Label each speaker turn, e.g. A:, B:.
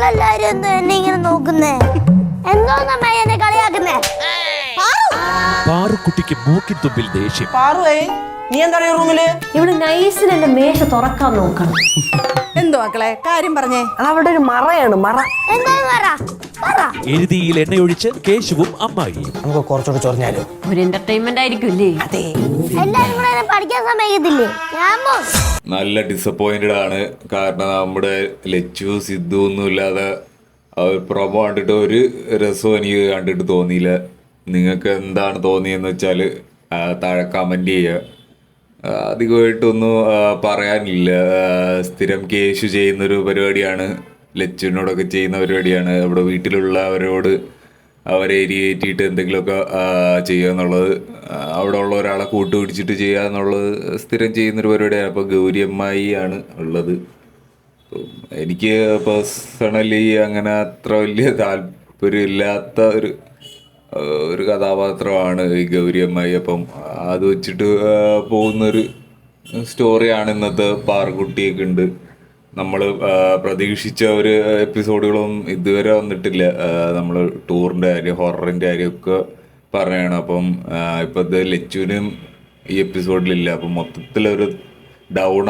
A: നിങ്ങളെല്ലാരും എന്തോ എന്നെ ഇങ്ങനെ നോക്കുന്നേ? എന്തോന്നമ്മ എന്നെ കളിയാക്കുന്നേ?
B: പാറുക്കുട്ടിക്ക് മൂക്കിൻ തുമ്പിൽ ദേഷ്യം.
C: പാറുവേ, നീ എന്താണ് ഈ റൂമില്?
D: ഇവിടെ നൈസിൽ എന്റെ മേശ തുറക്കാൻ നോക്കണം.
E: എന്തോ മക്കളെ കാര്യം പറഞ്ഞേ?
C: അവിടെ ഒരു മറയാണ്, മറ.
A: എന്താന്ന് പറ.
B: എഴുതിയിൽ എണ്ണയൊഴിച്ച് കേശുവും അമ്മായി.
C: നമുക്ക് കുറച്ചുകൂടി ചൊറിഞ്ഞാലോ?
D: ഒരു എന്റർടൈൻമെന്റ് ആയിരിക്കുമല്ലേ?
C: അതെ.
A: എല്ലാരും കൂടെ എന്നെ പഠിക്കാൻ സമ്മതിക്കത്തില്ലേ? ഞാൻ പോകും.
F: നല്ല ഡിസപ്പോയിന്റഡ് ആണ്. കാരണം നമ്മുടെ ലച്ചു സിദ്ധു ഒന്നും ഇല്ലാതെ പ്രൊമോ കണ്ടിട്ട് ഒരു രസവും എനിക്ക് കണ്ടിട്ട് തോന്നിയില്ല. നിങ്ങൾക്ക് എന്താണ് തോന്നിയെന്ന് വെച്ചാൽ താഴെ കമൻറ്റ് ചെയ്യുക. അധികമായിട്ടൊന്നും പറയാനില്ല. സ്ഥിരം കേശു ചെയ്യുന്നൊരു പരിപാടിയാണ്, ലച്ചുവിനോടൊക്കെ ചെയ്യുന്ന പരിപാടിയാണ്. അവിടെ വീട്ടിലുള്ളവരോട് അവരെ എരിയേറ്റിയിട്ട് എന്തെങ്കിലുമൊക്കെ ചെയ്യുക എന്നുള്ളത്, അവിടെ ഉള്ള ഒരാളെ കൂട്ടുപിടിച്ചിട്ട് ചെയ്യുക എന്നുള്ളത് സ്ഥിരം ചെയ്യുന്നൊരു പരിപാടിയാണ്. അപ്പോൾ ഗൗരി അമ്മായി ആണ് ഉള്ളത്. എനിക്ക് പേഴ്സണലി അങ്ങനെ അത്ര വലിയ താല്പര്യമില്ലാത്ത ഒരു കഥാപാത്രമാണ് ഈ ഗൗരി അമ്മായി. അപ്പം അത് വെച്ചിട്ട് പോകുന്നൊരു സ്റ്റോറിയാണ് ഇന്നത്തെ പാറുക്കുട്ടിയൊക്കെ ഉണ്ട്. നമ്മൾ പ്രതീക്ഷിച്ച ഒരു എപ്പിസോഡുകളും ഇതുവരെ വന്നിട്ടില്ല. നമ്മൾ ടൂറിൻ്റെ കാര്യം, ഹൊററിൻ്റെ കാര്യമൊക്കെ പറയുകയാണ്. അപ്പം ഇപ്പോഴത്തെ ലച്ചുവിനും ഈ എപ്പിസോഡിലില്ല. അപ്പം മൊത്തത്തിലൊരു ഡൗൺ